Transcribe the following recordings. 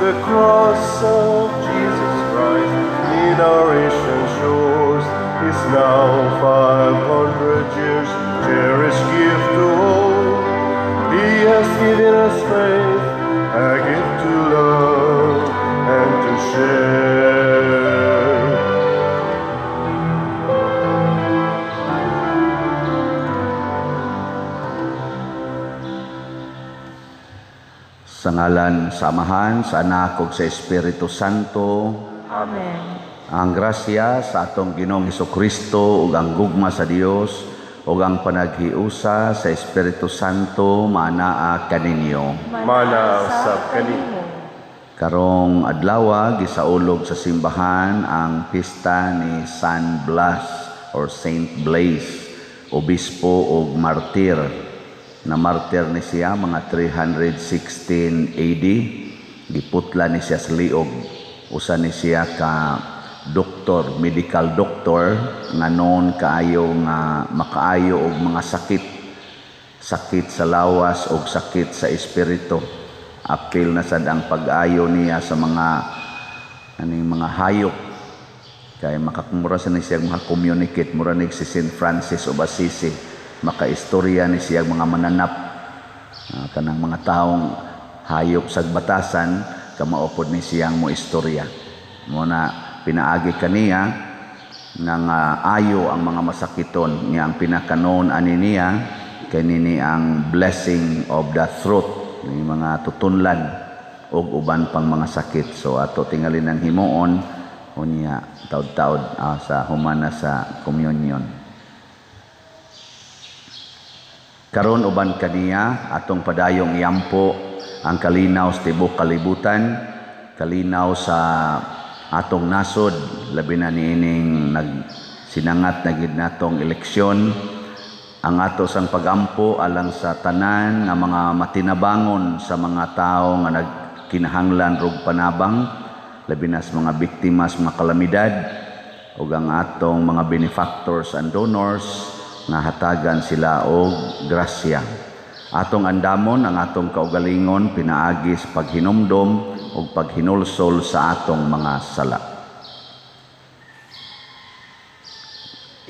The cross of Jesus Christ in our ancient shores is now 500 years cherished gift to all. He has given us faith, a gift to love and to share. Sa ngalan sa Amahan, sa Anak ug sa Espiritu Santo. Amen. Ang grasya sa atong Ginoong Hesukristo ug ang gugma sa Dios ug ang panaghiusa sa Espiritu Santo manaa kaninyo. Mana sa kanimo. Karong adlaw gisaulog sa simbahan ang pista ni San Blas or Saint Blaise, obispo ug martir. Na martir ni siya mga 316 AD. Giputla ni siya sa liog. Usa ni siya ka doktor, medical doctor nga noon kaayo nga makaayo og mga sakit sa lawas og sakit sa espiritu. Apil na sad ang pag-ayo niya sa mga hayop kay makakumura sa ni siya maka-communicate mura ni si Saint Francis of Assisi. Makaistorya ni siya mga mananap kanang mga taong hayop sa batasan kamaupod ni siyang mo istorya. Muna pinaagi kaniya nang ayo ang mga masakiton niya ang pinakanon ani niya kay nini ang blessing of the throat ni mga tutunlan ug uban pang mga sakit. So ato tingali ng himuon unya taud-taud sa humana sa communion. Karon uban kaniya atong padayong iyampo ang kalinaw sa tibuok kalibutan, kalinaw sa atong nasod labi na niining sinangat na gid natong eleksyon. Ang ato sang pagampo alang sa tanan nga mga matinabangon sa mga tao nga nagkinahanglan rog panabang, labi na sa mga biktima sa mga kalamidad ug ang atong mga benefactors and donors nga hatagan sila og grasya. Atong andamon ang atong kaugalingon pinaagi sa paghinumdom ug paghinulsol sa atong mga sala.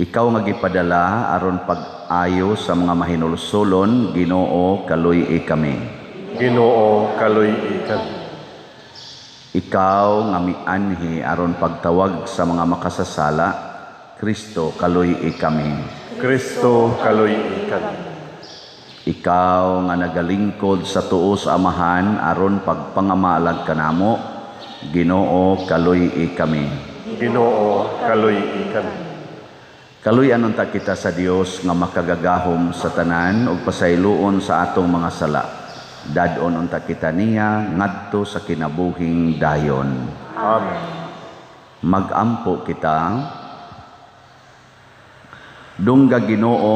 Ikaw nga gipadala aron pag-ayo sa mga mahinulsolon, Ginoo kaluy-i kami. Ginoo kaluy-i kami. Ikaw nga mianhi aron pagtawag sa mga makasasala, Kristo kaluy-i kami. Kristo kaluy-i kami. Ikaw nga nagalingkod sa tuo sa Amahan aron pagpangamalag kanamo, Ginoo kaluy-i kami. Ginoo kaluy-i kami. Kaluy-an unta kita sa Dios nga makagagahom sa tanan ug pasayloon sa atong mga sala. Dadon unta kita niya ngadto sa kinabuhing dayon. Amen. Magampo kita. Dungga Ginoo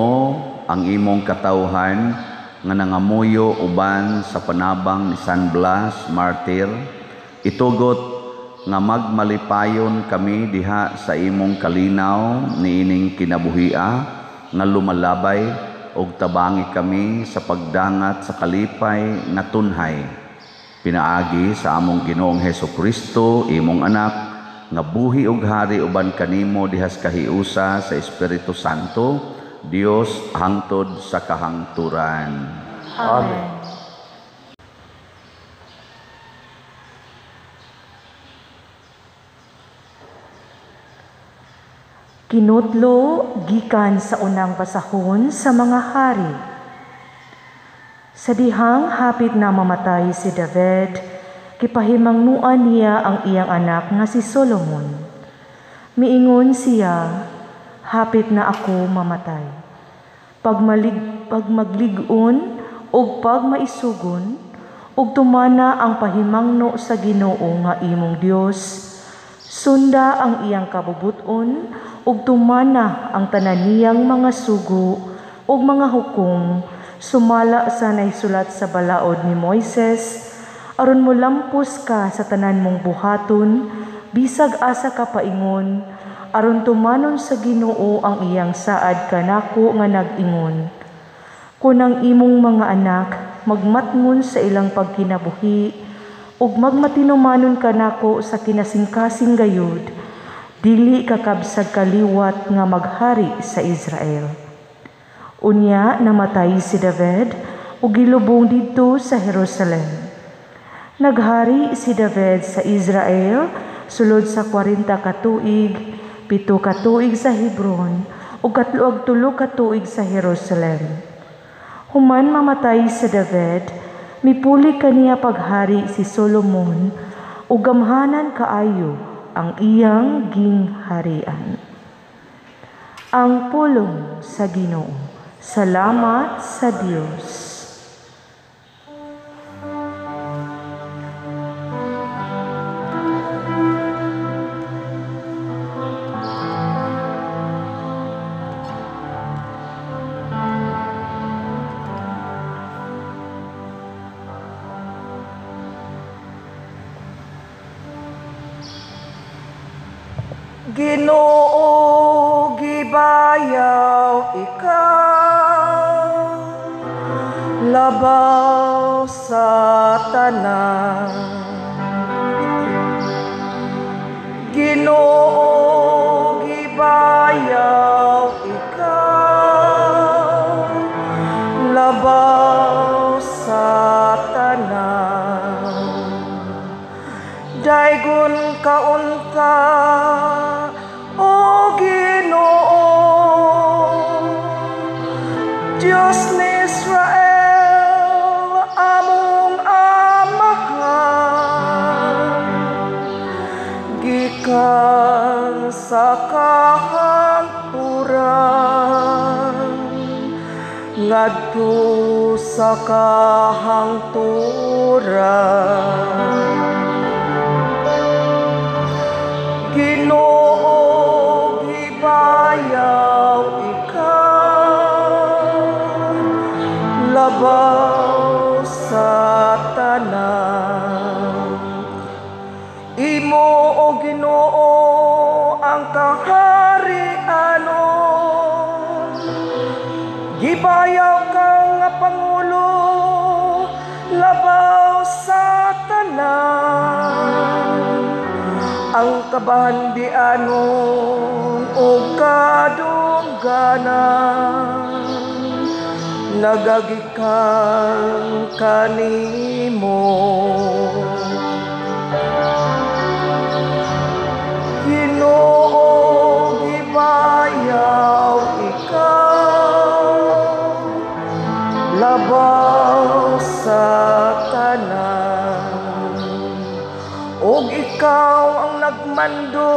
ang imong katawhan nga nangamuyo uban sa panabang ni San Blas martir. Itugot nga magmalipayon kami diha sa imong kalinaw niining kinabuhia nga lumalabay og tabangi kami sa pagdangat sa kalipay nga tunhay. Pinaagi sa among Ginoong Hesukristo imong anak nga buhi ug hari uban kanimo dihas kahiusa sa Espiritu Santo, Dios hangtod sa kahangturan. Amen. Kinudlo gikan sa unang basahon sa mga hari. Sa dihang hapit na mamatay si David, kipahimangnuan niya ang iyang anak nga si Solomon. Miingon siya, hapit na ako mamatay. Pagmagligon o pagmaisugon, ug tumana ang pahimangno sa Ginoo nga imong Dios, sunda ang iyang kabubuton, ug tumana ang tanan niyang mga sugo ug mga hukom, sumala sa naisulat sa balaod ni Moises, aron mo lampos ka sa tanan mong buhaton, bisag asa ka paingon, aron tumanon sa Ginoo ang iyang saad kanako nga nag-ingon. Kung ang imong mga anak magmatngon sa ilang pagkinabuhi, ug magmatinumanon kanako sa kinasingkasing gayud, dili kakabsag kaliwat nga maghari sa Israel. Unya namatay si David ug gilubong didto sa Jerusalem. Naghari si David sa Israel sulod sa 40 ka tuig, 7 ka tuig sa Hebron ug 3 ka tuig sa Jerusalem. Human mamatay si David, mipuli kaniya paghari si Solomon ug gamhanan kaayo ang iyang gingharian. Ang pulong sa Ginoo. Salamat sa Dios. Ginoo, gibayaw ikaw, labaw sa tanan. Ginoo, gibayaw ikaw, labaw sa tanan. Daygon kaunta o Ginoo, Diyos ni Israel, among amahan, gikan sa kahangturan, ngadto sa kahangturan. Ginoo, gibayaw ikaw, labaw sa tanan. Imo o Ginoo ang kaharianon, gibayaw ka nga Pangulo, labaw sa tanan. Ang kabahandianon o kadungganan, nagagikan kanimo. Ginoo, gibayaw ikaw, labaw sa tanan. Og ikaw ang nagmando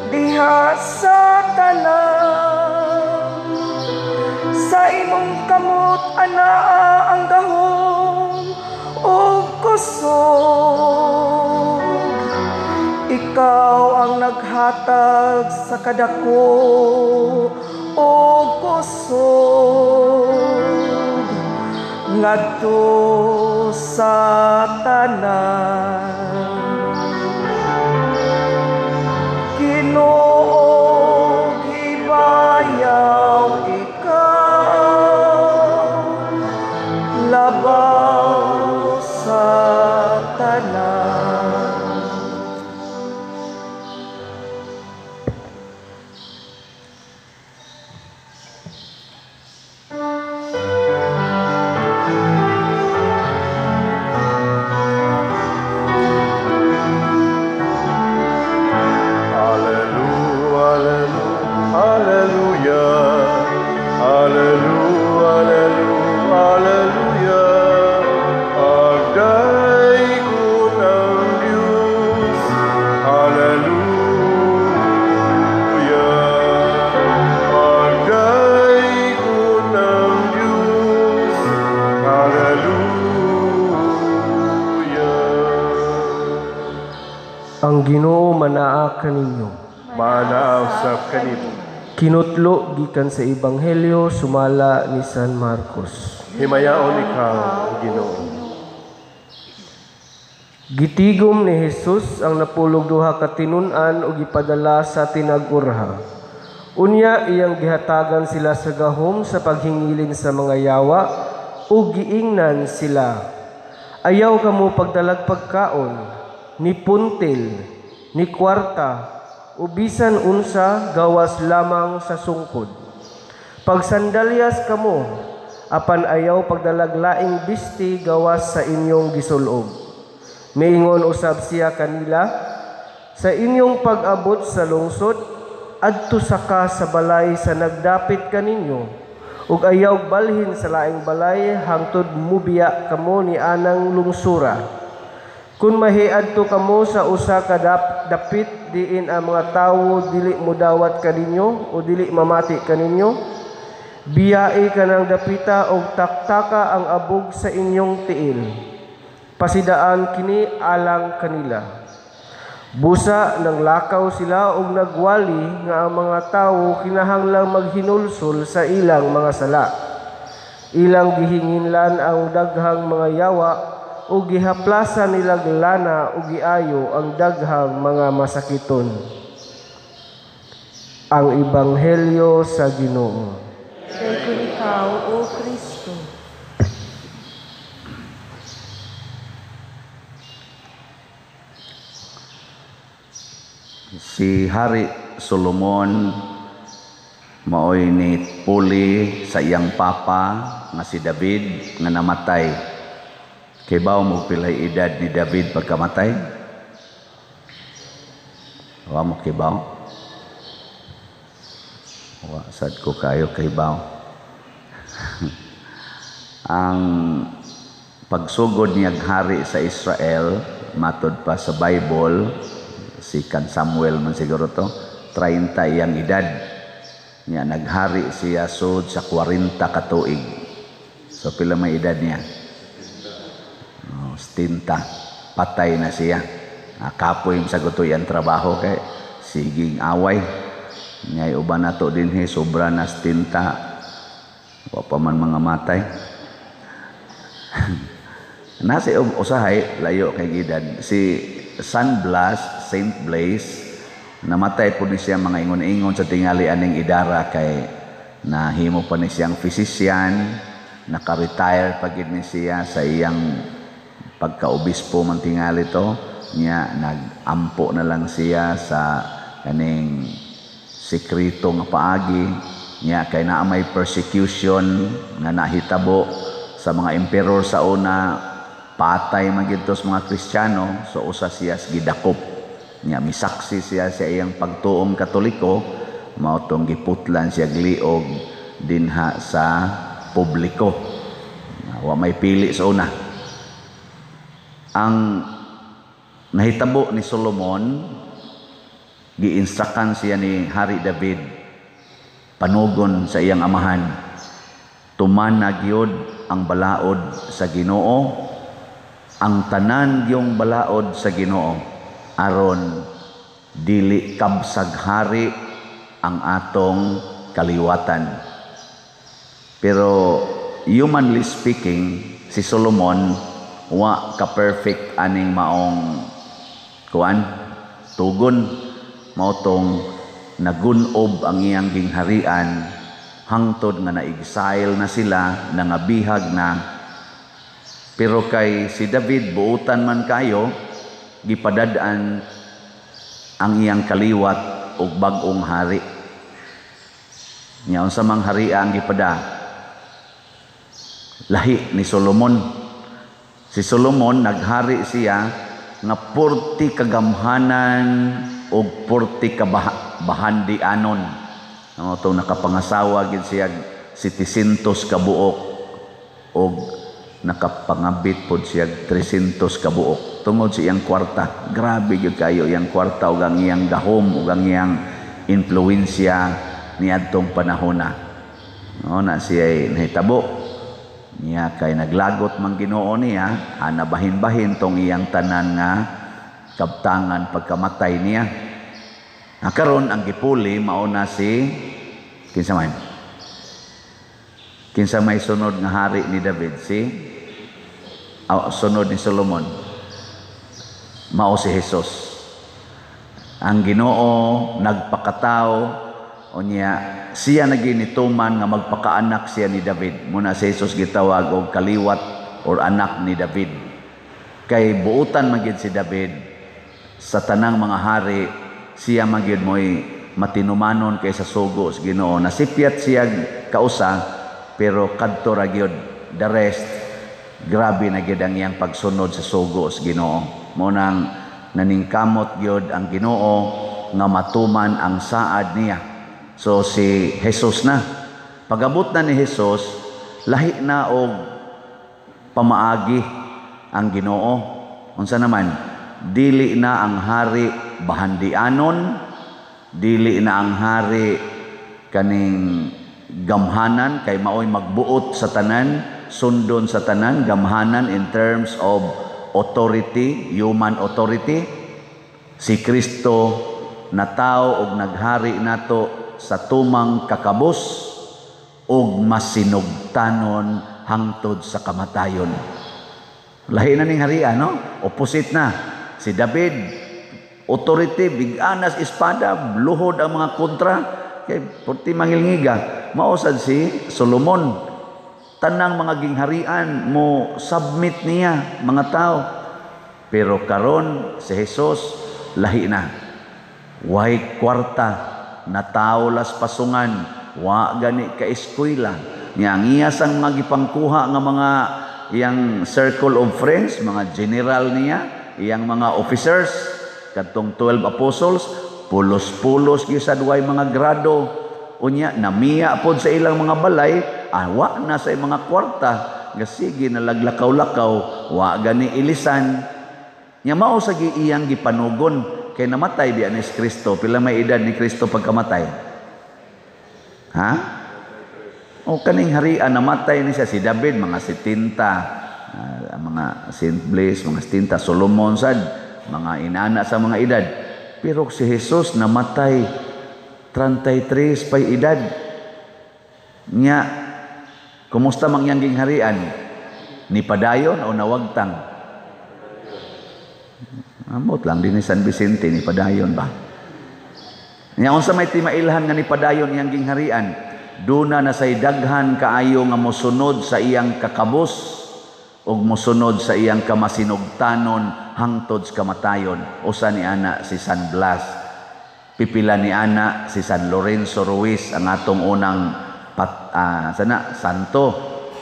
diha sa tanan, sa imong kamot anaa ang gahom o kusog. Ikaw ang naghatag sa kadako o kusog, ngadto sa tanan. Ginoo, gibayaw ikaw, labaw sa tanan. Ang Ginoo manaa kaninyo. Manaaw sa kanimo. Kinutlo gikan sa Ebanghelyo sumala ni San Marcos. Himayaon ikaw, Ginoo. Gitigom ni Jesus ang napulog duha ka tinun-an ug gipadala sa tinag-urha. Unya iyang gihatagan sila sa gahom sa paghingilin sa mga yawa ug giingnan sila. Ayaw kamo pagdalag pagkaon, ni puntil, ni kwarta, ubisan unsa gawas lamang sa sungkod. Pagsandalyas kamo, apan ayaw pagdalag laing bisti gawas sa inyong gisulob. Miingon usab siya kanila, sa inyong pag-abot sa lungsod, adto saka sa balay sa nagdapit kaninyo, ug ayaw balhin sa laing balay hangtod mubiya kamo ni anang lungsura. Kung mahiadto kamo sa usa ka dapit diin ang mga tawo dili mudawat kaninyo o dili mamati kaninyo, biyai kanang dapita og taktaka ang abog sa inyong tiil. Pasidaan kini alang kanila. Busa nang lakaw sila og nagwali nga ang mga tawo kinahanglang maghinulsol sa ilang mga sala. Ilang gihinginlan ang daghang mga yawa o gihaplasan nilag lana o giayo ang daghang mga masakiton. Ang Ebanghelyo sa Ginoo. Kay ikaw, O Kristo. Si Hari Solomon maoy ni puli sa iyang papa nga si David nga namatay. Kay bawo mo pilay edad ni David pagkamatay? Wa mo kibaw? Wa sad ko kayo kay bawo. Ang pagsugod niyang hari sa Israel matod pa sa Bible, si kan Samuel man siguro to, 30 iyang edad niya naghari siya sud sa 40 ka tuig. So pila may edad niya? 70. Patay na siya. Kapoy sa gutoy ang trabaho kay siging away. Ngay uban nato dinhi sobra na 70. Wa pa man mga matay. Nasi usahay layo kay gidad si San Blas, Saint Blaise, namatay po ni siya mga ingon-ingon sa tingali aning idara kay nahimo pa ni siyang physician, naka-retire pagid ni siya sa iyang pagka-obispo man tingali to, niya nag-ampo na lang siya sa kaning sekreto nga paagi, niya kay naa may persecution nga nahitabo sa mga emperor sa una. Patay man gid sa mga Kristiyano, so usa siya gidakop. Nya misaksi siya sa iyang pagtuong Katoliko, mao tong giputlan siya gliog dinha sa publiko. Wa may pili sa una. Ang nahitabo ni Solomon, giinstrakan siya ni Hari David panugon sa iyang amahan. Tumana gyud ang balaod sa Ginoo, ang tanan yung balaod sa Ginoo aron dili kabsag hari ang atong kaliwatan. Pero humanly speaking, si Solomon wa ka perfect aning maong kuan tugon, mao tong nagunob ang iyang gingharian hangtod nga na-exile na sila, nangabihag na. Pero kay si David, buutan man kayo, gipadadaan ang iyang kaliwat og bag-ong hari. Nya unsa mang hari ang gipada? Lahi ni Solomon. Si Solomon naghari siya nga 40 kagamhanan og 40 kabahandianon. Ano to nakapangasawa gid siya 700 ka buok og nakapangabit pod siya 300 ka buok tungod sa iyang kwarta. Grabe gyud kayo iyang kwarta ug ang iyang gahom ug ang iyang influensya niadtong panahon na. No na siya nahitabo niya kay naglagot man Ginoo niya, nabahin-bahin tong iyang tanan nga kabtangan pagkamatay niya. Karon ang gipuli mao na si kinsa man? Kinsa may sunod nga hari ni David? Sunod ni Solomon. Mao si Jesus. Ang Ginoo nagpakatao unya siya naginituman nga magpakaanak siya ni David. Muna si Jesus gitawag og kaliwat or anak ni David. Kay buutan magid si David sa tanang mga hari, siya magid mo'y matinumanon kaysa sugo sa Ginoo. Nasipyat siya kausa, pero kadto ra gyud the rest. Grabe na gyud ang iyang pagsunod sa sugo sa Ginoo. Mo nang naningkamot gyud ang Ginoo nga matuman ang saad niya. So si Jesus na, pagabot na ni Jesus, lahi na og pamaagi ang Ginoo. Unsa naman, dili na ang hari bahandianon, dili na ang hari kaning gamhanan, kay maoy magbuot sa tanan, sundon sa tanan, gamhanan in terms of authority, human authority. Si Kristo na tao og naghari nato sa tumang kakabus og masinugtanon hangtod sa kamatayon. Lahi na ning harian, no? Opposite na. Si David, authority, biganas, espada, luhod ang mga kontra, kay purti mangilngiga. Mausad si Solomon, tanang mga gingharian mo submit niya, mga tao. Pero karon si Jesus, lahi na. Way kwarta, na tao las pasungan, wa gani ka eskwela. Nga ngiyas ang mga gipangkuha nga mga iyang circle of friends, mga general niya, iyang mga officers, katong 12 apostles, pulos-pulos gisad way mga grado. Unya, namiya pod sa ilang mga balay, wa na sa mga kwarta, gasigi nalaglakaw-lakaw, wa gani ilisan. Nya mao sa iyang gipanugon, kay namatay biya ni Kristo. Pila may edad ni Kristo pagkamatay? Ha? O kaning harian, namatay ni siya si David, mga 70, mga Saint Blaise, mga 70, Solomon sad, mga inana sa mga edad. Pero si Jesus namatay 33 pa edad. Nya, kumusta mangyang harian? Ni padayon o nawagtang? Amot lang din ni San Vicente, ni padayon ba? Nya, unsa may timailhan nga ni padayon iyang gingharian? Duna na say daghan kaayo nga mosunod sa iyang kakabus ug mosunod sa iyang kamasinugtanon hangtod sa kamatayon. Usa ni ana si San Blas, pipila ni ana si San Lorenzo Ruiz, ang atong unang santo.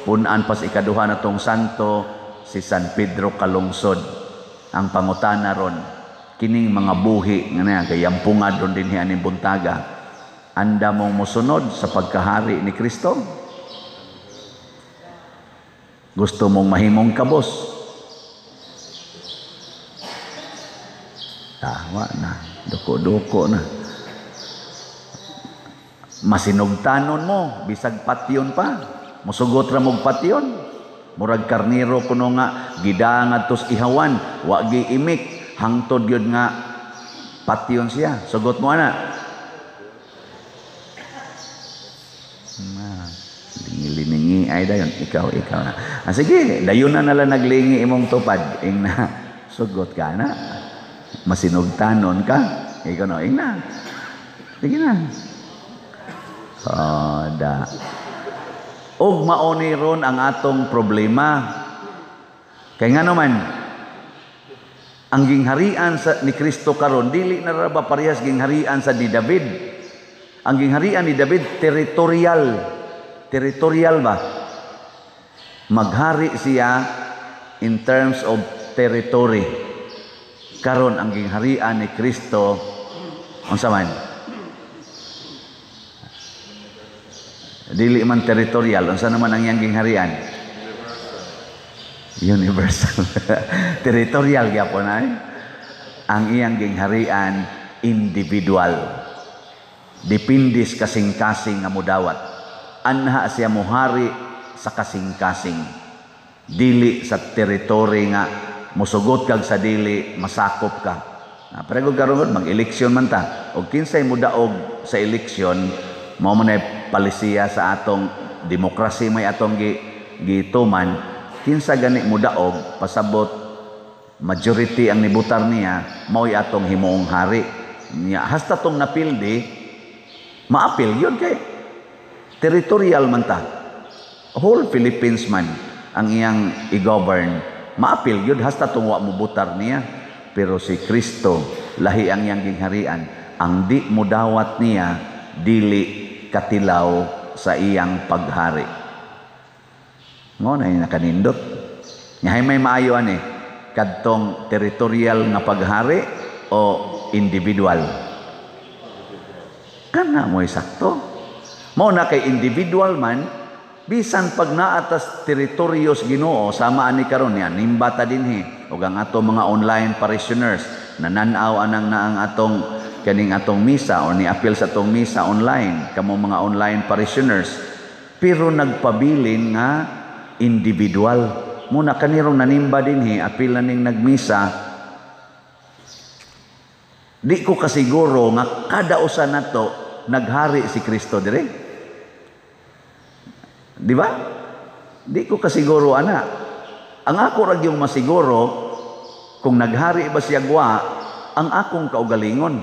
Punan pas ikaduha natong santo si San Pedro Calungsod. Ang pangutana ron, kining mga buhi nga kay yampungad ron dinhi aning buntaga. Anda mong musunod sa pagkahari ni Kristo? Gusto mong mahimong kabos? Tawa na, duko-duko na. Masinugtanon mo, bisag patyon pa. Musugot ra mog patyon. Murag karniro kuno nga gidangad tos ihawan, wa gi imik, hangtod gyud nga patyon siya. Sugot mo ana. Lingi ay dayon, ikaw na. Sige, dayon na nalang naglingi imong tupad. Ing na, sugot ka na. Masinugtanon ka. Ikaw na, ing na. Sige na. Og mauni ron ang atong problema. Kaya nga naman, ang gingharian ni Kristo karon dili na ra ba parehas gingharian sa ni David. Ang gingharian ni David territorial ba? Maghari siya in terms of territory. Karon ang gingharian ni Kristo unsa man? Dili man territorial, unsa naman ang iyang gingharian? Universal. Territorial gyapon ay. Ang iyang gingharian individual. Dipindis kasing-kasing nga mudawat. Anha siya muhari sa kasing-kasing. Dili sa teritoryo nga musugot kag sa dili masakop ka. Pero karon mag-eleksyon man ta. Og kinsay mudaog sa eleksyon, mao man palisiya sa atong demokrasya may atong gituman. Kinsa gani mudaog pasabot majority ang nibutar niya, mao'y atong himuong hari. Hasta tong napildi, maapil yun kay territorial man ta. Whole Philippines man ang iyang i-govern. maapil yun hasta tungwa mo butar niya. Pero si Kristo, lahi ang iyang gingharian, ang di mo dawat niya, dili katilaw sa iyang paghari. Ngo na yung nakanindot. Ngayon may maayo kadtong territorial nga paghari o individual. Kana mo sakto. Mo na kay individual man, bisan pag naatas teritoryos Ginoo, sama ani karon yan, nimbata dinhi ug ang ato mga online parishioners nananaw anang na ang atong kaning atong misa o ni appeal sa atong misa online, kamo mga online parishioners, pero nagpabilin nga individual. Muna kanirong nanimba dinhi appeal na ning nagmisa, di ko kasiguro nga kada usa nato naghari si Kristo dire. Di ba? Di ko kasiguro ana. Ang ako ra gyung masiguro kung naghari ba siya gwa ang akong kaugalingon.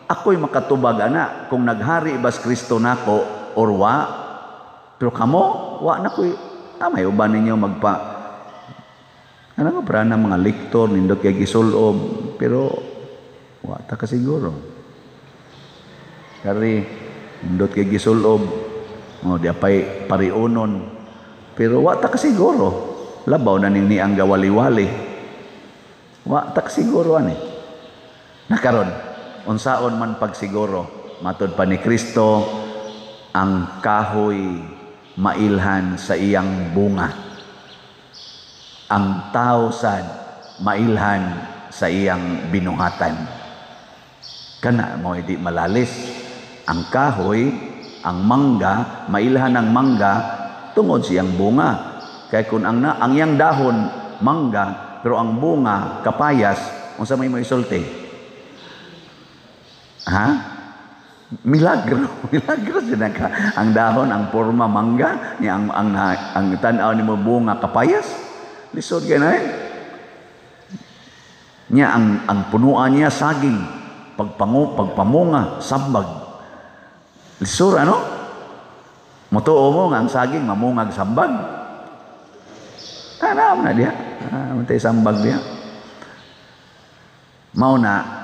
Ako'y makatubag ana kung naghari ba si Kristo nako or wa. Pero kamo wa na ko'y may uban ninyo magpa ano nga na mga lektor nindot kay gisulob pero wa ta kasiguro. Kari nindot kay gisulob di apay pariunon pero wa ta kasiguro. Labaw na ning ang gawali-wali. Wa ta kasiguro ani. Nakaron unsaon man pagsiguro matud pa ni Kristo, ang kahoy mailhan sa iyang bunga, ang tao sad mailhan sa iyang binuhatan. Kana mo di malalis ang kahoy, ang mangga mailhan ang mangga tungod siyang bunga. Kaya kung ang iyang dahon mangga pero ang bunga kapayas, unsa may mo isulti? Ha? Milagro sila ka. Ang dahon, ang forma mangga, niya ang tanaw ni mo bunga kapayas. Lisod kaya na niya ang punuan niya saging, pagpamunga, sambag. Lisod ano? Mutuo mo nga ang saging mamungag sambag. Tanam na diya. Matay sambag diya. Mao na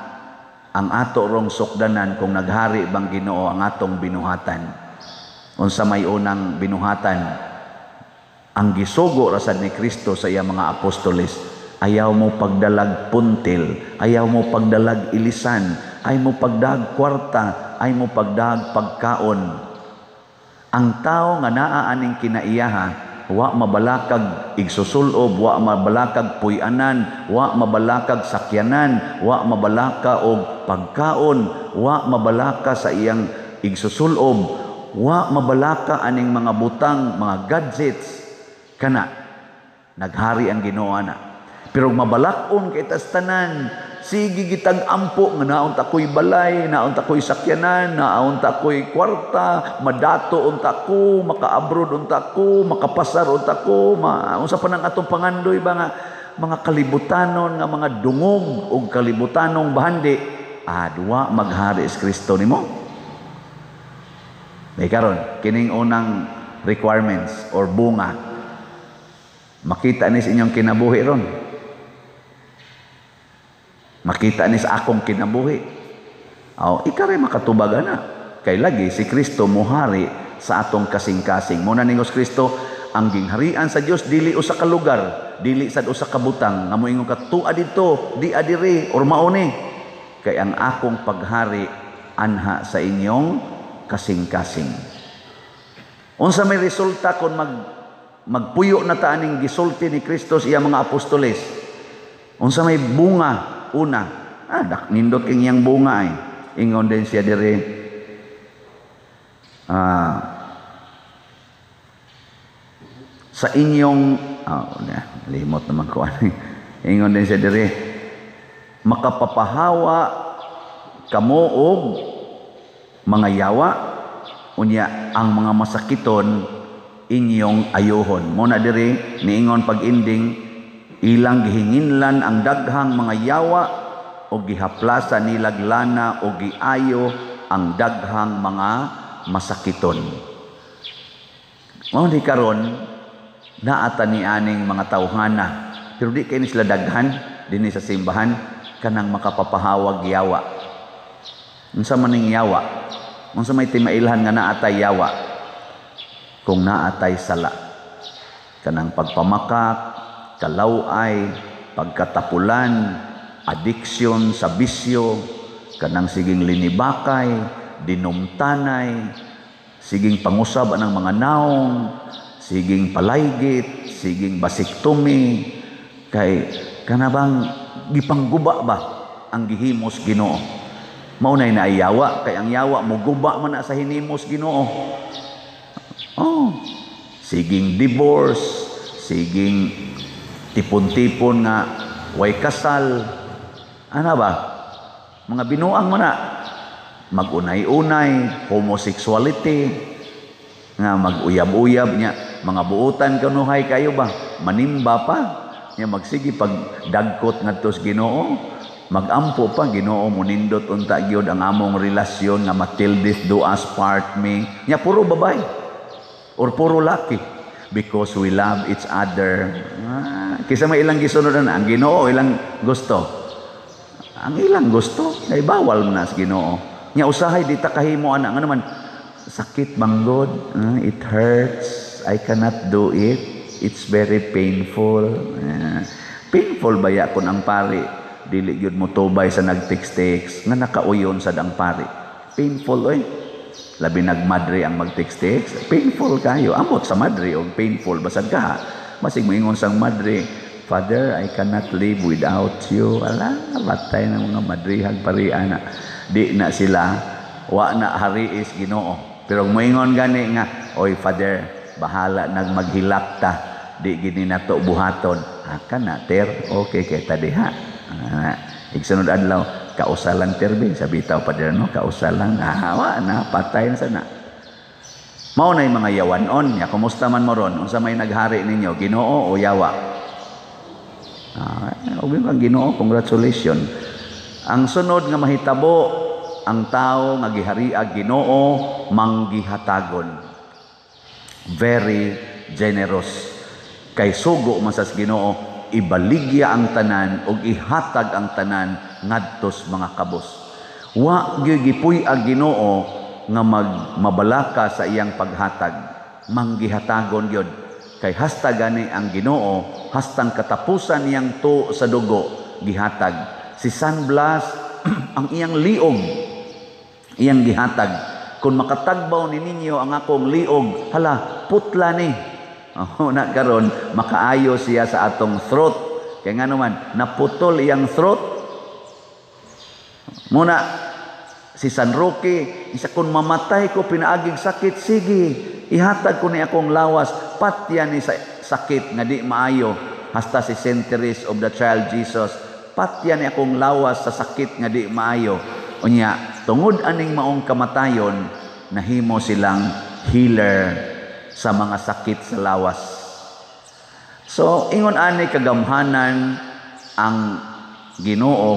ang ato rong sukdanan kung naghari bang Ginoo ang atong binuhatan. Unsa may unang binuhatan, ang gisugo rasad ni Kristo sa iyang mga apostoles, ayaw mo pagdalag puntil, ayaw mo pagdalag ilisan, ayaw mo pagdag kwarta, ayaw mo pagdag pagkaon. Ang tao nga naa aning kinaiyaha, wa mabalakag igsusulob, wa mabalakag puy-anan, wa mabalakag sakyanan, wa mabalaka og pagkaon, wa mabalaka sa iyang igsusulob, wa mabalaka aning mga butang, mga gadgets. Kana naghari ang Ginoo na. Pero mabalakon kay tas tanan, sige gitag ampo nga naon ta koy balay, naon ta koy sakyanan, naon ta koy kwarta, madato unta ko, maka-abroad unta ko, makapasar unta ko, unsa pa nang atong pangandoy ba nga mga kalibutanon nga mga dungog ug kalibutanong bahandi, adwa maghari si Kristo nimo. May karon kining unang requirements or bunga. Makita ni sa inyong kinabuhi ron. Makita ni sa akong kinabuhi. Ikaw makatubag na. Kay lagi si Kristo muhari sa atong kasing-kasing. Muna ningos Kristo, ang gingharian sa Dios dili usa ka lugar, dili sad usa ka butang nga moingon ka tua dito, di adiri or mauni. Kay ang akong paghari anha sa inyong kasing-kasing. Unsa may resulta kung magpuyo na ta aning gisulti ni Kristo sa iyang mga apostoles? Unsa may bunga? Una, nindot king yang bunga ay. Ingon din siya dire. Sa inyong limot naman ko. Ingon din siya dire. Makapapahawa kamo og mga yawa, unya ang mga masakiton inyong ayuhon. Muna dire niingon pag-ending, ilang gihinginlan ang daghang mga yawa o gihaplasa nilag lana o giayo ang daghang mga masakiton. Mao ni karon naata ni aning mga tawhana pero di kay ni sila daghan dinhi sa simbahan kanang makapapahawag yawa. Unsa man ning yawa? Unsa may timailhan nga naatay yawa? Kung naatay sala, kanang pagpamakak, kalaway, pagkatapulan, addiction sa bisyo, kanang siging linibakay, dinumtanay, siging pangusab ng mga naong, siging palaygit, siging basiktomi, kay kanabang gipangguba ba ang gihimos Ginoo? Maunay na ay yawa, kay ang yawa mo guba man na sa hinimos Ginoo. Oh, siging divorce, siging tipon-tipon nga way kasal. Ano ba? Mga binuang mo na. Mag-unay-unay, homosexuality, nga mag-uyab-uyab niya. Mga buutan kanuhay kayo ba? Manimba pa. Niya magsige pag dagkot ngadto sa Ginoo. Magampo pa Ginoo munindot unta gyud ang among relasyon nga matil this do us part me. Niya puro babae or puro laki because we love each other. Kisa may ilang gisunodan ang Ginoo ilang gusto. Ang ilang gusto ay bawal na sa Ginoo. Nya usahay di ta kahimo ana nga naman sakit banggod, it hurts, I cannot do it, it's very painful. Painful baya kun ang pari dili gyud mo tubay sa nag-text-text nga nakauyon sa dang pari. Painful oy. Labi nagmadre ang mag-text-text, painful kayo. Amot sa madre og painful basad ka. Masig moingon sang madre, Father, I cannot live without you. Ala, batay ng mga madrihag parian na. Di na sila, wa na hariis Ginoo. Pero moingon gani nga, oy Father, bahala nag maghilak ta. Di gini nato buhaton. Haka na, ter, okay kay tadiha. Igsunod adlaw, kausalan terbe, sabi tao Father, no, kausalan. Wa na, patay na sana. Mao na yung mga yawanon. Ya, kumusta man mo ron? Unsa may naghari ninyo, Ginoo o yawa? Ubi bang Ginoo, congratulations. Ang sunod nga mahitabo, ang tao nga gihariag Ginoo manggihatagon. Very generous. Kay sugo masas Ginoo, ibaligya ang tanan ug ihatag ang tanan ngadtos mga kabos. Wa gyud gipuy-ag Ginoo nga mabalaka sa iyang paghatag. Manggihatagon gyud. Kay hasta gani ang Ginoo, hastang katapusan niyang to sa dugo gihatag. Si San Blas ang iyang liog iyang gihatag. Kung makatagbaw ni ninyo ang akong liog, hala, putla ni. Na karon makaayo siya sa atong throat. Kaya nga naman, naputol iyang throat. Muna, si San Roque, isa kung mamatay ko, pinaaging sakit, sige, ihatag ko ni akong lawas, patya ni sakit nga di maayo. Hasta si Saint Therese of the Child Jesus, patya ni akong lawas sa sakit nga di maayo. Unya, tungod aning maong kamatayon, nahimo silang healer sa mga sakit sa lawas. So, ingon ani kagamhanan ang Ginoo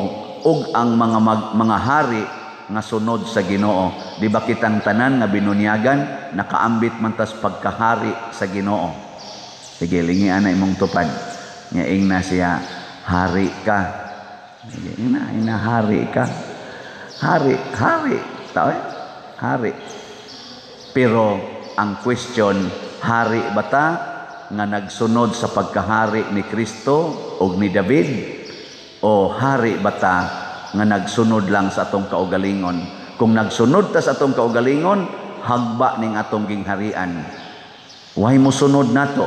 ug ang mga hari nga sunod sa Ginoo. Di ba kitang tanan nga binunyagan nakaambit man tas pagkahari sa Ginoo. Sige, lingi ana imong tupad. Nyaing na siya, hari ka. Sige, ina hari ka. Hari. Tao eh? Hari. Pero ang question, hari ba ta nga nagsunod sa pagkahari ni Kristo o ni David? O hari ba ta nga nagsunod lang sa atong kaugalingon? Kung nagsunod ta sa atong kaugalingon, hagba ning atong gingharian. Way mo sunod nato.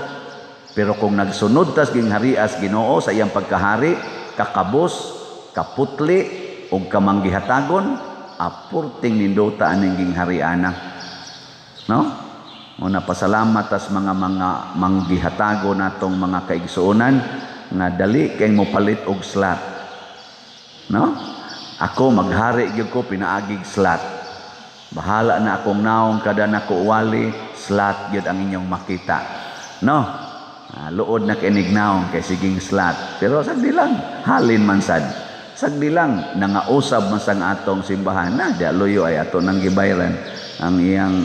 Pero kung nagsunod ta sa gingharias Ginoo sa iyang pagkahari, kakabos, kaputli, o kamanggihatagon, apurting nindota aning ginghariana. No? Una pasalamat tas mga manggihatago natong mga kaigsuonan nga dali kay mo palit og slot. No? Ako maghari gyud ko pinaagig slot. Bahala na akong naong kada nako wali, slot gyud ang inyong makita. No? Luod na kinig naong kay siging slot. Pero sagdi lang, halin man sad. Sagdi lang nangausab man sang atong simbahan na di luyo ay ato nang gibayran ang iyang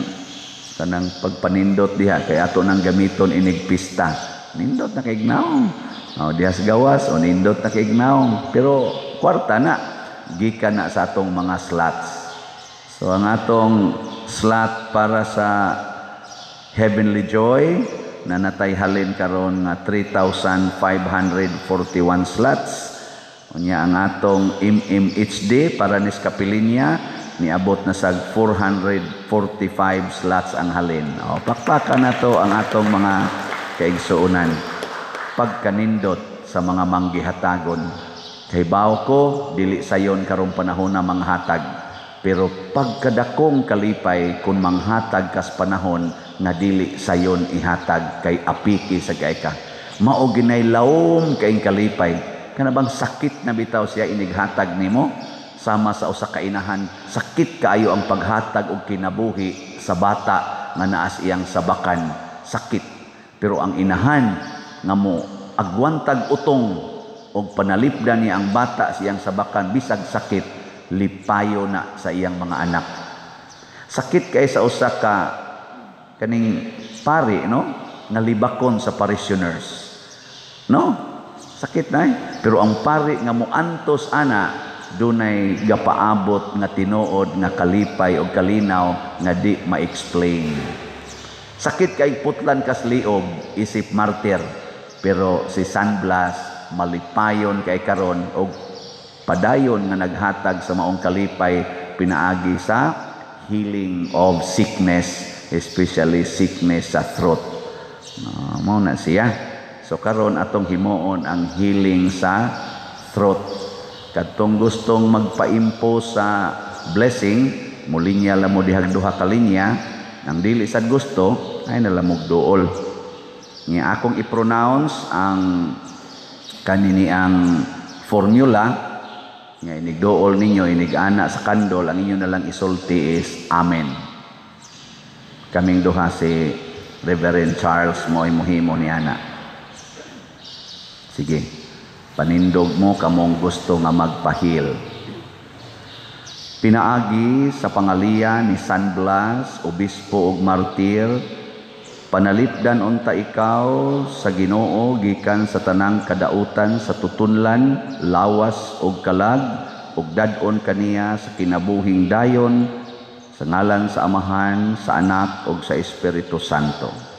kanang pagpanindot diha kay ato nang gamiton inig pista nindot na kay ignaw. Dihas gawas o nindot na kay ignaw. Pero kwarta na, gikan na sa atong mga slots. So ang atong slot para sa Heavenly Joy na natayhalin karon nga 3,541 slots. Unya ang atong MMHD para ni Kapilinya niabot na sa 445 slots ang halin. Pakpakan na to ang atong mga kaigsuunan. Pagkanindot sa mga manggihatagon. Kahibaw ko, dili sayon karong panahon na manghatag. Pero pagkadakong kalipay kung manghatag kas panahon nga dili sayon ihatag kay apiki sa ka. Mao ginay lawom kay kalipay. Kana bang sakit na bitaw siya inighatag nimo? Sama sa usa ka inahan, sakit kaayo ang paghatag og kinabuhi sa bata nga naas iyang sabakan. Sakit. Pero ang inahan nga mo agwantag utong og panalipdan niya ang bata sa iyang sabakan bisag sakit, lipayo na sa iyang mga anak. Sakit kay sa usa ka kaning pari, no? Nga libakon sa parishioners. No? Sakit na Pero ang pari nga muantos ana, dunay gapaabot nga tinuod nga kalipay o kalinaw nga di ma-explain. Sakit kay putlan kas liog, isip martir. Pero si San Blas, malipayon kay karon og padayon nga naghatag sa maong kalipay pinaagi sa healing of sickness, especially sickness sa throat. Mao na siya. So karon atong himuon ang healing sa throat. Kadtong gustong magpaimpo sa blessing, mulinya la mo dihag duha ka linya, ang dili sad gusto ay nalamog duol. Nga akong i-pronounce ang kanini ang formula nga inigduol ninyo, inigana sa kandol, ang inyo na lang isulti is Amen. Kaming duha si Reverend Charles mo imuhimo ni ana. Sige, panindog mo kamong gusto nga magpahil. Pinaagi sa pangalian ni San Blas, obispo ug martir, panalipdan unta ikaw sa Ginoo gikan sa tanang kadautan sa tutunlan, lawas ug kalag, ug dad-on kaniya sa kinabuhing dayon, sa ngalan sa Amahan, sa Anak ug sa Espiritu Santo.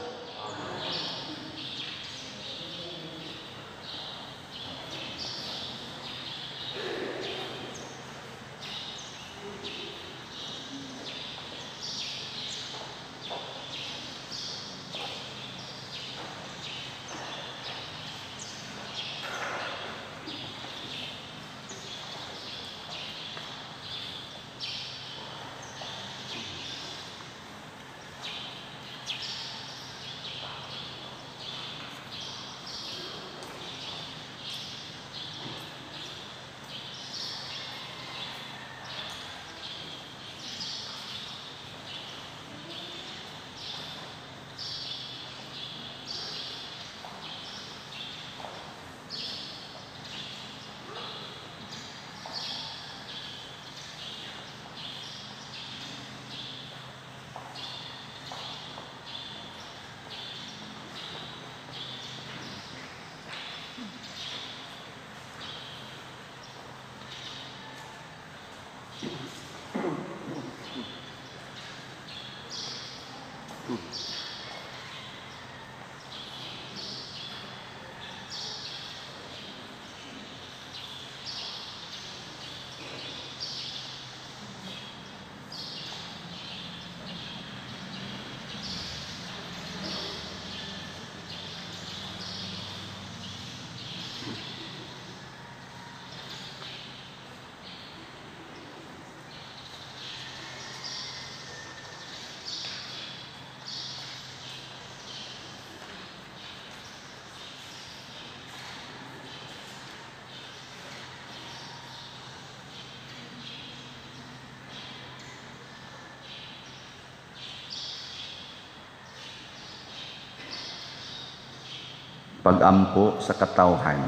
Pag-ampo sa katawhan.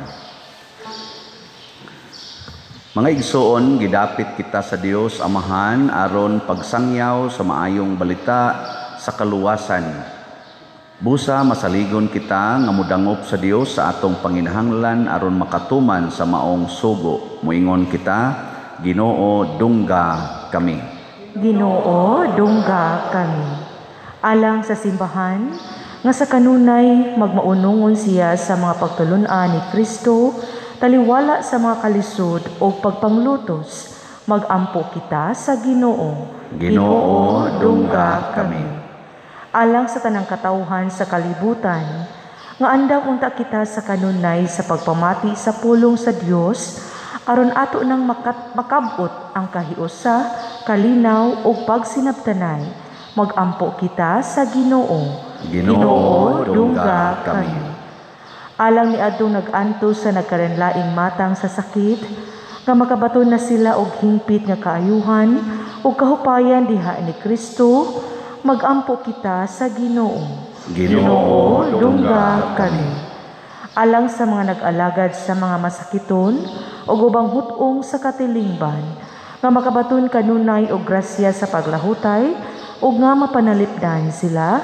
Mga igsoon, gidapit kita sa Dios Amahan aron pagsangyaw sa maayong balita sa kaluwasan. Busa masaligon kita nga mudangop sa Dios sa atong panginahanglan aron makatuman sa maong sugo. Muingon kita, Ginoo dungga kami. Ginoo dungga kami. Alang sa simbahan nga sa kanunay magmaunungon siya sa mga pagtulun-an ni Kristo, taliwala sa mga kalisod o pagpanglutos, magampo kita sa Ginoo. Ginoo dungga kami. Alang sa tanang katawhan sa kalibutan, nga andam unta kita sa kanunay sa pagpamati sa pulong sa Dios, aron ato nang makabot ang kahiusa, kalinaw ug pagsinabtanay, magampo kita sa Ginoo. Ginoo dungga kami. Alang ni adtong nag-anto sa nagkarenlaing matang sa sakit, nga makabaton na sila og hingpit nga kaayuhan ug kahupayan diha ni Kristo, magampo kita sa Ginoo. Ginoo dungga kami. Alang sa mga nag-alagad sa mga masakiton o ubang hutong sa katilingban, nga makabaton kanunay og grasya sa paglahutay o nga mapanalipdan sila,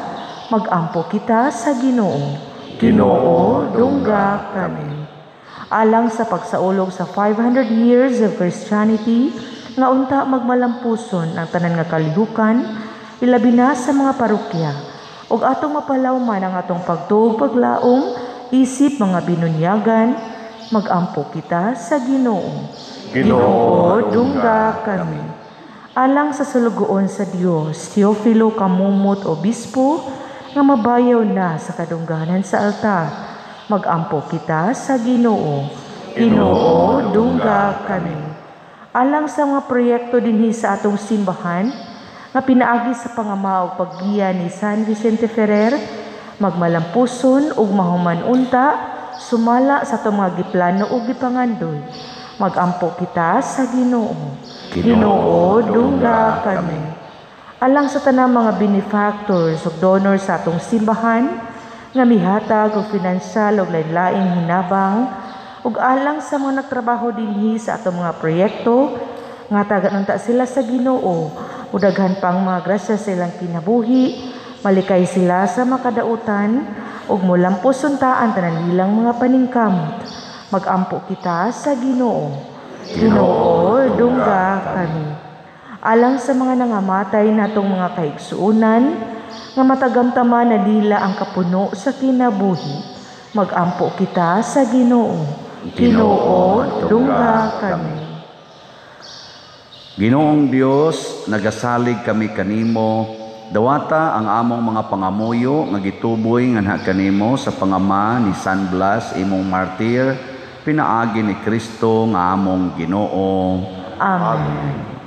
magampo kita sa Ginoo. Ginoo dungga kami. Alang sa pagsaulog sa 500 years of Christianity, nga unta magmalampuson ang tanan nga kalihukan, ilabi na sa mga parokya, ug atong mapalawman ang atong pagtuog paglaom, isip mga binunyagan, magampo kita sa Ginoo. Ginoo dungga kami. Alang sa sulugoon sa Dios, Teofilo Kamumot Obispo, nga mabayaw na sa kadungganan sa altar, magampo kita sa Ginoo. Ginoo dungga kami. Alang sa mga proyekto dinhi sa atong simbahan, nga pinaagi sa pangama ug paggiya ni San Vicente Ferrer, magmalampuson ug mahuman unta, sumala sa itong mga giplano ug gipangandoy, magampo kita sa Ginoo. Ginoo dungga kami. Alang sa tanang mga benefactors ug donors sa atong simbahan, nga mihatag og pinansyal ug lain-laing hinabang, ug alang sa mga nagtrabaho dinhi sa atong mga proyekto, nga taganunta sila sa Ginoo, ug daghan pang mga grasya sa ilang kinabuhi, malikay sila sa makadautan, ug mulampos untaan tanan nilang mga paningkamot, magampo kita sa Ginoo. Ginoo dungga kami. Alang sa mga nangamatay natong mga kaigsuunan, nga matagamtaman na nila ang kapuno sa kinabuhi, magampo kita sa Ginoo. Ginoo dungga kami. Ginoong Dios, nagasalig kami kanimo, dawata ang among mga pangamuyo nga gituboy nganha kanimo sa pangama ni San Blas imong martir, pinaagi ni Kristo nga among Ginoo. Amen.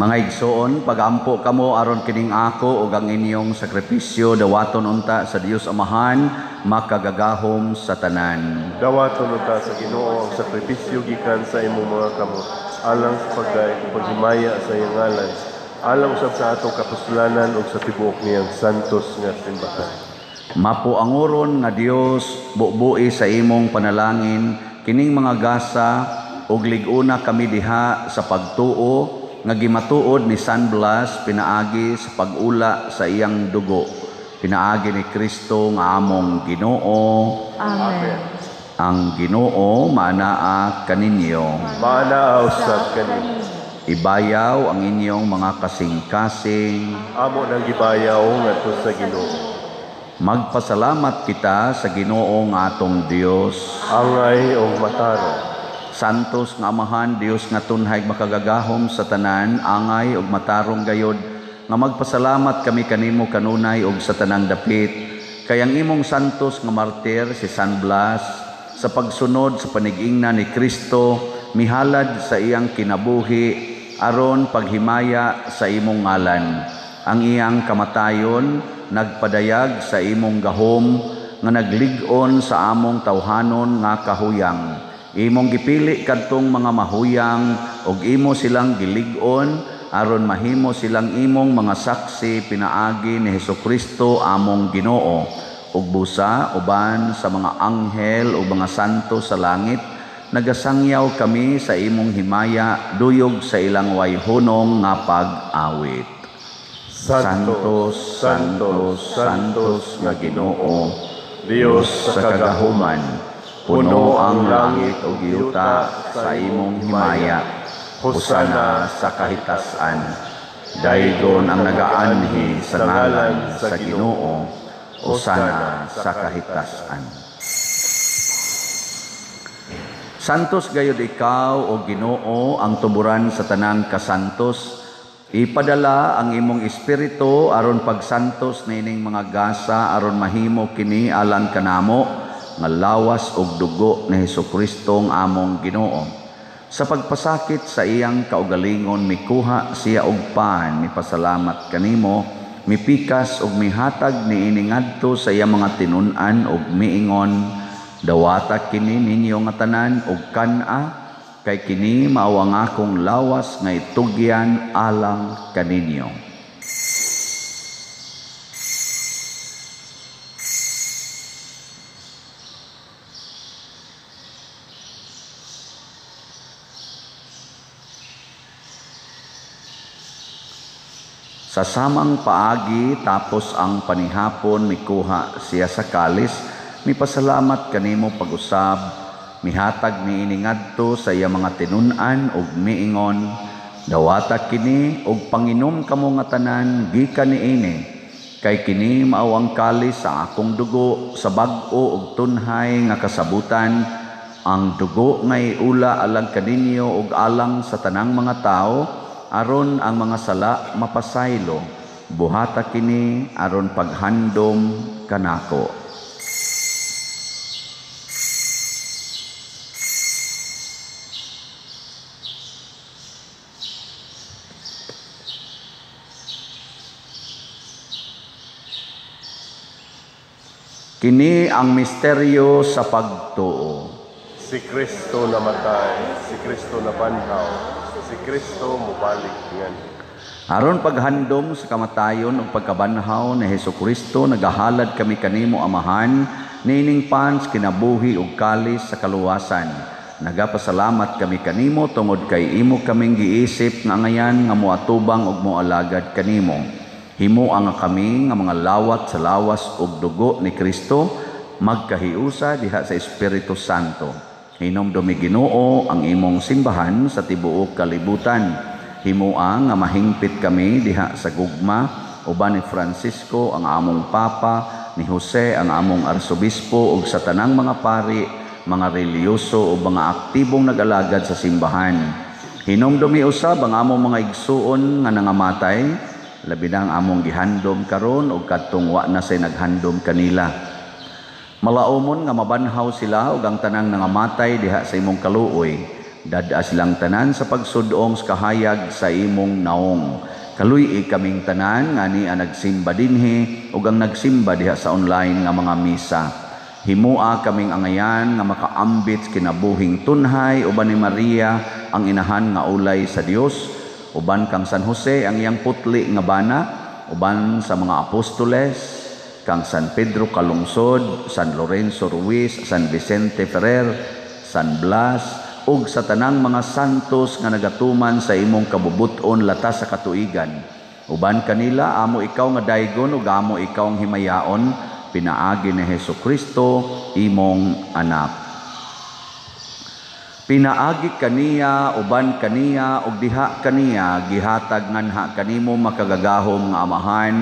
Mga igsoon, pagampo kamo aron kining ako ug ang inyong sakripisyo dawaton unta sa Dios Amahan, makagagahom sa tanan. Dawaton unta sa Ginoo ang sakripisyo gikan sa imong mga kamot, alang sa paghimaya sa iyang ngalan, alang usab sa atong kapusulanan ug sa tibuok niyang santos nga simbahan. Mapuanguron nga Dios, bubuhi sa imong panalangin kining mga gasa ug liguna kami diha sa pagtuo nga gimatuod ni San Blas pinaagi sa pag-ula sa iyang dugo. Pinaagi ni Kristo nga among Ginoo. Amen. Ang Ginoo manaa kaninyo. Manaaw sa kanin. Ibayaw ang inyong mga kasing-kasing. Amo nang gibayaw ngadto sa Ginoo. Magpasalamat kita sa Ginoo nga atong Dios. Angay og mataro. Santos nga Amahan, Dios nga tunhay makagagahom sa tanan, angay ug matarong gayod, nga magpasalamat kami kanimo kanunay ug sa tanang dapit. Kay ang imong santos nga martir si San Blas, sa pagsunod sa panigingna ni Kristo, mihalad sa iyang kinabuhi, aron paghimaya sa imong ngalan. Ang iyang kamatayon, nagpadayag sa imong gahom, nga naglig-on sa among tawhanon nga kahuyang. Imong gipili kadtong mga mahuyang ug imo silang gilig-on aron mahimo silang imong mga saksi pinaagi ni Hesukristo among Ginoo ug busa uban sa mga anghel ug mga santo sa langit. Nagasangyaw kami sa imong himaya duyog sa ilang wayhunong nga pag-awit. Santos, Santos, Santos nga Ginoo, Dios sa kagahuman, puno ang langit o yuta sa imong himaya. Hosana sa kahitasan. Daygon ang nagaanhi sa ngalan sa Ginoo. Hosana sa kahitasan. Santos gayud ikaw o Ginoo ang tuburan sa tanang kasantos. Ipadala ang imong espiritu aron pagsantos nining mga gasa aron mahimo kini alang kanamo nga lawas ug dugo ni Hesukristo ang among Ginoo. Sa pagpasakit sa iyang kaugalingon mikuha siya og pan, mipasalamat kanimo, mipikas ug mihatag niini ngadto sa iyang mga tinun-an ug miingon, dawata kini ninyo nga tanan ug kan-a, kay kini mao ang akong lawas nga itugyan alang kaninyo. Sa samang paagi tapos ang panihapon mikuha siya sa kalis, mipasalamat kanimo pag-usab, mihatag niini ngadto sa iya mga tinun-an ug miingon, dawata kini ug panginom kamo nga tanan gikan niini, kay kini mao ang kalis sa akong dugo sa bag-o ug tunhay nga kasabutan, ang dugo nga iula alang kaninyo ug alang sa tanang mga tao, aron ang mga sala mapasaylo, buhata kini aron paghandom kanako. Kini ang misteryo sa pagtuo. Si Kristo namatay, si Kristo nabanhaw, si Kristo mubalik ngan. Aron paghandom sa kamatayon ug pagkabanhaw ni Hesukristo, nagahalad kami kanimo Amahan, nining pans kinabuhi ug kalis sa kaluwasan. Nagapasalamat kami kanimo tungod kay imo kaming giisip nga ngayan nga moatubang ug moalagad kanimo. Himo ang kami nga mga lawat sa lawas ug dugo ni Kristo, magkahiusa diha sa Espiritu Santo. Hinomdumi Ginoo ang imong simbahan sa tibuok kalibutan. Himoa nga mahingpit kami diha sa gugma, uban ni Francisco ang among Papa, ni Jose ang among Arsobispo ug sa tanang mga pari, mga reliyoso o mga aktibong nag-alagad sa simbahan. Hinomdumi usab ang among mga igsuon nga nangamatay, labi na ang among gihandom karon ug kadtong wa na say naghandom kanila. Malaumon nga mabanhaw sila ug ang tanang nangamatay diha sa imong kaluoy. Dad-a silang tanan sa pagsudong sa kahayag sa imong naong. Kaluy kaming tanan nga ni nagsimba dinhi ug ang nagsimba diha sa online nga mga misa. Himua kaming angayan nga makaambit kinabuhing tunhay uban ni Maria ang inahan nga ulay sa Dios, uban kang San Jose ang iyang putli nga bana, uban sa mga apostoles, kang San Pedro Calungsod, San Lorenzo Ruiz, San Vicente Ferrer, San Blas, ug sa tanang mga santos nga nagatuman sa imong kabubuton latas sa katuigan. Uban kanila amo ikaw nga daygon ug amo ikaw ang himayaon, pinaagi ni Hesukristo imong anak. Pinaagi kaniya, uban kaniya, ug diha kaniya, gihatag nganha kanimo makagagahom nga amahan,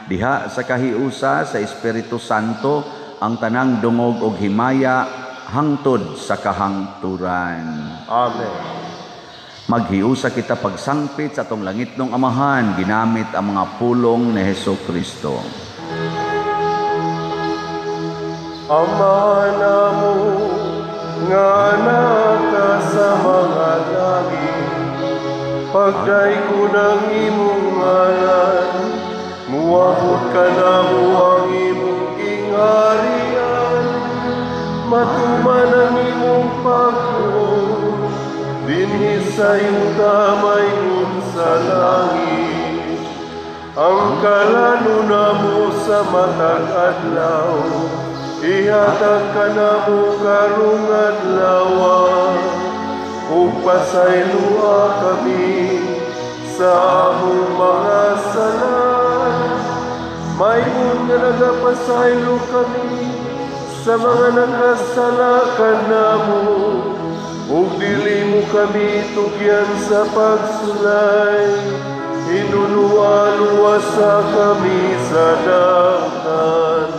diha sa kahiusa sa Espiritu Santo, ang tanang dungog ug himaya, hangtod sa kahangturan. Amen. Maghiusa kita pagsangpit sa atong langitnong amahan, ginamit ang mga pulong ni Hesukristo. Ama namo, nga naka sa mga langit, pagday ko ng imong ngalan, muabot ka na mo ang imong ingarian, matuman ang imong pagtuon, dinhi sa iyong damay sa langit. Ang kalano na mo sa matag adlaw, ihatag ka na mo karong adlaw, ug pasaylua kami sa among mga sala. Mayroon nga nagapasaylo kami sa mga nakasala ka na mo, ug dili mo kami tugyan sa pagsulay, inuluwa-luwasa kami sa dalan.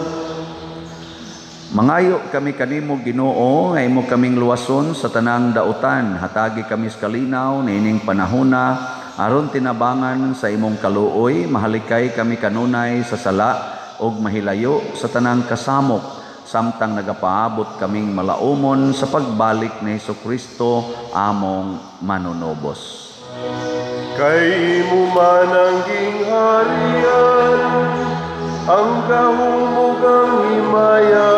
Mangayo kami kanimo Ginoo nga imo kaming luwason sa tanang dautan, hatagi kami sa kalinaw niining panahona aron tinabangan sa imong kaluoy, mahalikay kami kanunay sa sala ug mahilayo sa tanang kasamok, samtang nagapaabot kaming malaumon sa pagbalik ni Hesukristo among manunobos. Kay imo man ang gingharian, ang kahumugang himaya,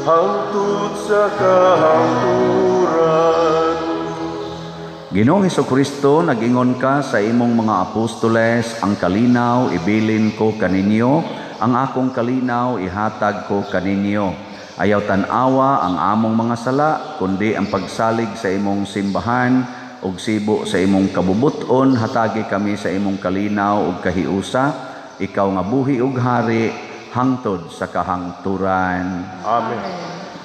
hangtod sa kahangturan. Ginoong Hesukristo, nag-ingon ka sa imong mga apostoles, ang kalinaw ibilin ko kaninyo, ang akong kalinaw ihatag ko kaninyo. Ayaw tan-awa ang among mga sala, kundi ang pagsalig sa imong simbahan, ug sibo sa imong kabubuton, hatagi kami sa imong kalinaw ug kahiusa, ikaw nga buhi ug hari, hangtod sa kahangturan. Amen.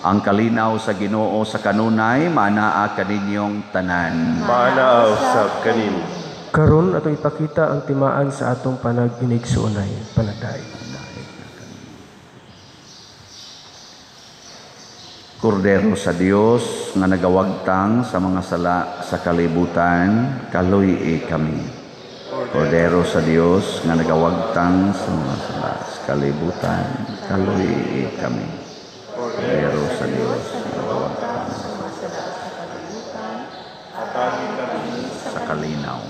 Ang kalinaw sa Ginoo sa kanunay, manaa kaninyong tanan. Manaaw sa kanimo. Karon ato ipakita ang timaan sa atong panagdinig sa unay panaday. Kordero sa Dios nga nagawagtang sa mga sala sa kalibutan, kaluy kami. Kordero sa Dios nga nagawagtang sa mga sala sa kalibutan, kaluy kami. Kordero sa Dios nga nagawagtang sa mga sala sa kalibutan, hatagi kami sa kalinaw.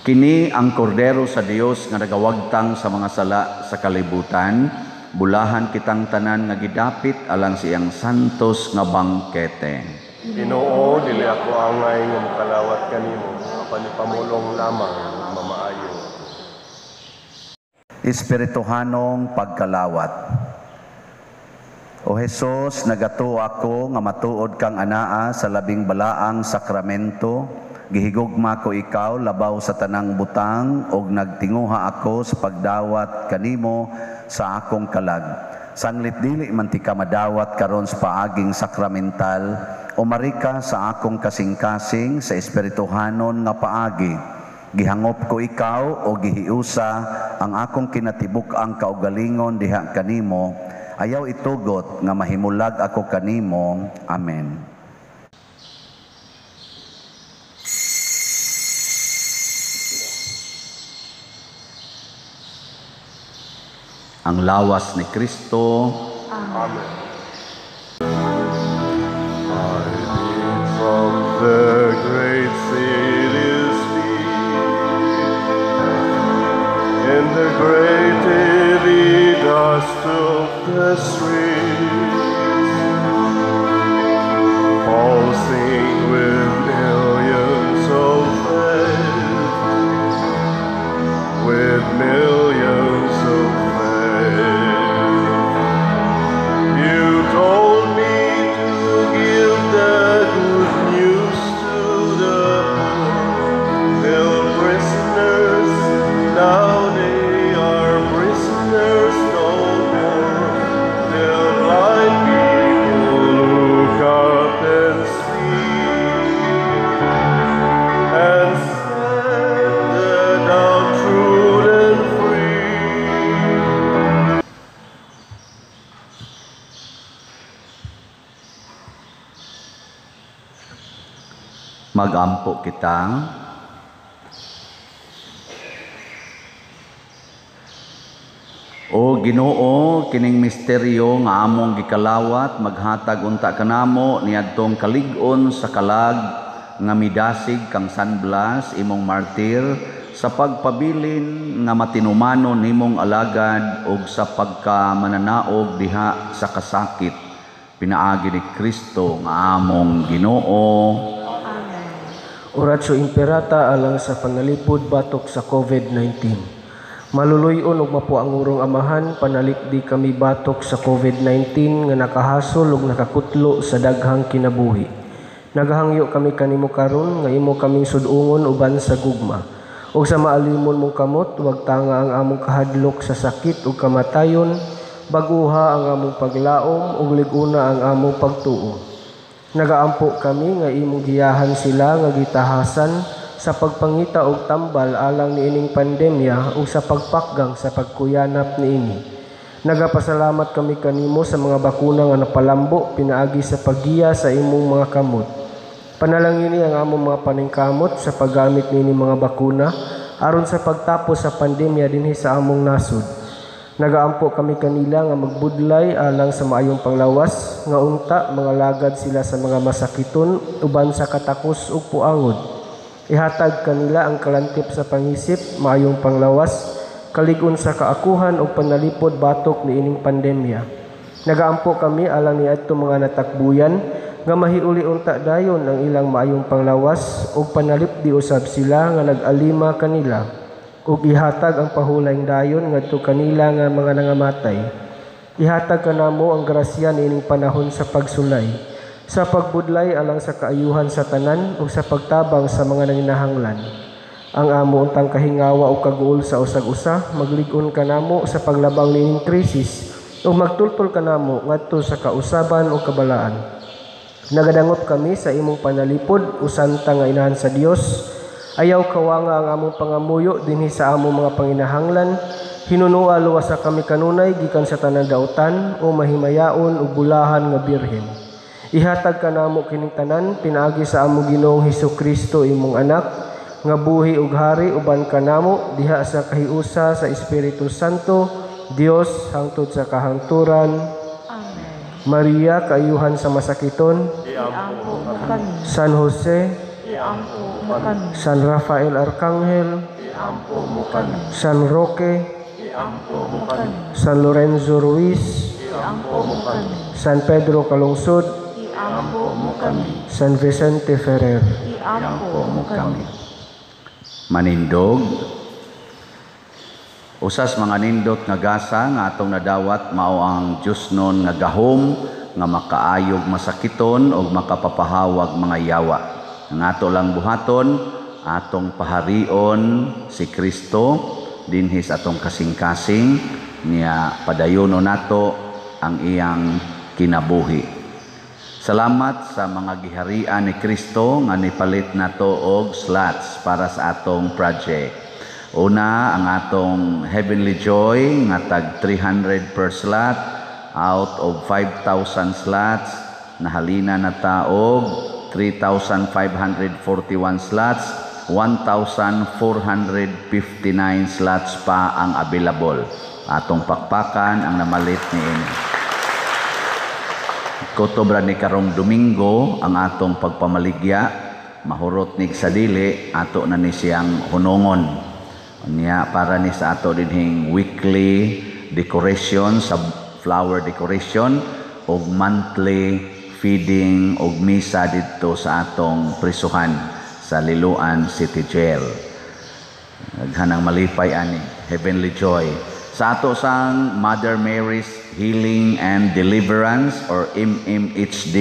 Kini ang kordero sa Dios nga nagawagtang sa mga sala sa kalibutan, bulahan kitang tanan nga gidapit alang siyang santos nga bangkete. Ginoo, dili ako angay nga makalawat kanimo, apan ipamulong lamang mamaayo. Espirituhanong pagkalawat. O Jesus, nagato ako nga matuod kang anaa sa labing balaang sakramento, gihigugma ko ikaw labaw sa tanang butang, og nagtinguha ako sa pagdawat kanimo sa akong kalag. Sanglit dili man ti ka madawat karon sa paaging sakramental, umarika sa akong kasing-kasing sa espirituhanon nga paagi. Gihangop ko ikaw o gihiusa ang akong kinatibuk-ang kaugalingon diha kanimo, ayaw itugot nga mahimulag ako kanimo. Amen. Ang lawas ni Kristo. Amen. I lead from the great city's feet, in the great heavy dust of the streets, pulsing with millions of faith, with millions of faith. You told me to give Magampo kita. O Ginoo, kining misteryo nga among gikalawat maghatag unta kanamo niadtong kalig-on sa kalag nga midasig kang San Blas imong martir sa pagpabilin nga matinumanon nimong alagad ug sa pagkamananaog diha sa kasakit pinaagi ni Kristo nga among Ginoo. Oratio Imperata alang sa panalipod batok sa COVID-19. Maluluyon ug mapuangurong Amahan, panalikdi kami batok sa COVID-19 nga nakahasol ug nakakutlo sa daghang kinabuhi. Nagahangyo kami kanimo karon nga imo kaming sud-ungon uban sa gugma. Ug sa maalimon mong kamot, wag tanga ang among kahadlok sa sakit ug kamatayon, baguha ang among paglaom ug liguna ang among pagtuo. Nagaampo kami nga imong giyahan sila nga gitahasan sa pagpangita og tambal alang niining pandemya ug sa pagpakgang sa pagkuyanap niini. Nagapasalamat kami kanimo sa mga bakuna nga napalambo pinaagi sa paggiya sa imong mga kamot. Panalangini ang among mga paningkamot sa paggamit niini mga bakuna aron sa pagtapos sa pandemya dinhi sa among nasud. Nagaampo kami kanila nga magbudlay alang sa maayong panglawas nga unta mga lagad sila sa mga masakiton uban sa katakos ug puangod. Ihatag kanila ang kalantip sa pangisip, maayong panglawas, kaligon sa kaakuhan o panalipod batok ni ining pandemya. Nagaampo kami alang ni adto mga natakbuyan nga mahiuli unta dayon ang ilang maayong panglawas o panalipdi usab sila nga nag-alima kanila ug ihatag ang pahulayng dayon ngadto kanila nga mga nangamatay. Ihatag kanamo ang grasya ni ining panahon sa pagsulay, sa pagbudlay alang sa kaayuhan sa tanan o sa pagtabang sa mga nanginahanglan. Ang amo untang kahingawa o kaguol sa usag-usa, maglig-on kanamo sa paglabang nining krisis o magtultol kanamo ngadto sa kausaban o kabalaan. Nagadangot kami sa imong panalipod o santa nga inahan sa Dios. Ayaw kawanga ang among pangamuyo dinhi sa among mga panginahanglan. Hinunua luwas sa kami kanunay gikan sa tanan dautan o mahimayaon o bulahan nga birhen. Ihatag kanamo kining tanan pinaagi sa among Ginoong Hesukristo imong anak nga buhi ug hari uban kanamo diha sa kahiusa sa Espiritu Santo, Dios hangtod sa kahangturan. Amen. Maria, kaayuhan sa masakiton. Iampo mo kami. San Jose, Iampo mo kami. San Rafael Arcangel, Iampo mo kami. San Roque, Iampo mo kami. San Lorenzo Ruiz, Iampo mo kami. San Pedro Calungsod, Iampo mo kami. San Vicente Ferrer. Iampo mo kami. Manindog. Usas mga nindot nga gasa nga atong nadawat mao ang Dios nun nga gahom nga makaayog masakiton o makapapahawag mga yawa. Ang ato lang buhaton, atong paharion si Kristo dinhi sa atong kasing-kasing niya padayono nato ang iyang kinabuhi. Salamat sa mga giharian ni Kristo nga nipalit nato og slots para sa atong project. Una, ang atong Heavenly Joy nga tag 300 per slot out of 5,000 slots. Nahalina na ta og 3,541 slots, 1,459 slots pa ang available. Atong pakpakan ang namalit ni ini. Kotobra ni karong Domingo ang atong pagpamaligya, mahurot ni sa dili, ato na ni siyang hunongon. Niya para ni sa ato dinhing weekly decoration sa flower decoration o monthly feeding o misa dito sa atong prisuhan sa Liloan City Jail. Naghanang malipay ani, Heavenly Joy. Sa ato sang Mother Mary's Healing and Deliverance or MMHD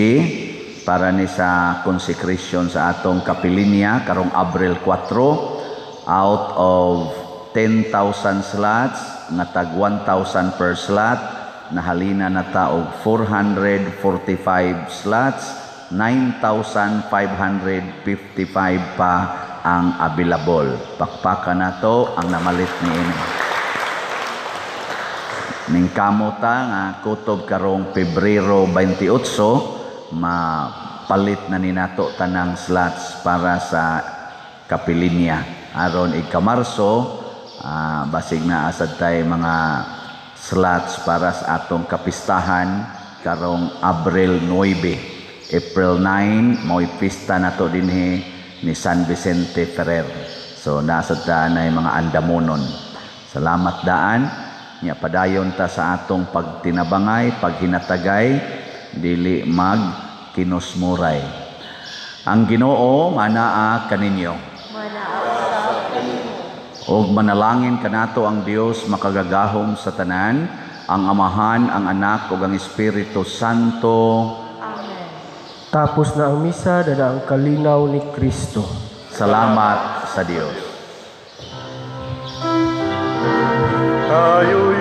para ni sa consecration sa atong kapilinya karong Abril 4 out of 10,000 slots na tag 1,000 per slot, nahalina na ta og 445 slots, 9,555 pa ang available. Pakpaka na to ang namalit ni ini. Ning kamota nga kutob karong Pebrero 28 mapalit na ninato tanang slots para sa kapilinya. Aron ika-Marso, basig na asad tay mga slots para sa atong kapistahan karong Abril 9. April 9, mo'y pista nato dinhi ni San Vicente Ferrer. So nasa daan ay mga andamonon. Salamat daan. Nya padayon ta sa atong pagtinabangay, paghinatagay, dili mag kinusmuray. Ang Ginoo manaa kaninyo. Og manalangin kanato ang Dios makagagahom sa tanan, ang Amahan, ang Anak ug ang Espiritu Santo. Tapos na ang misa, dala ang kalinaw ni Kristo. Salamat sa Dios. Tayo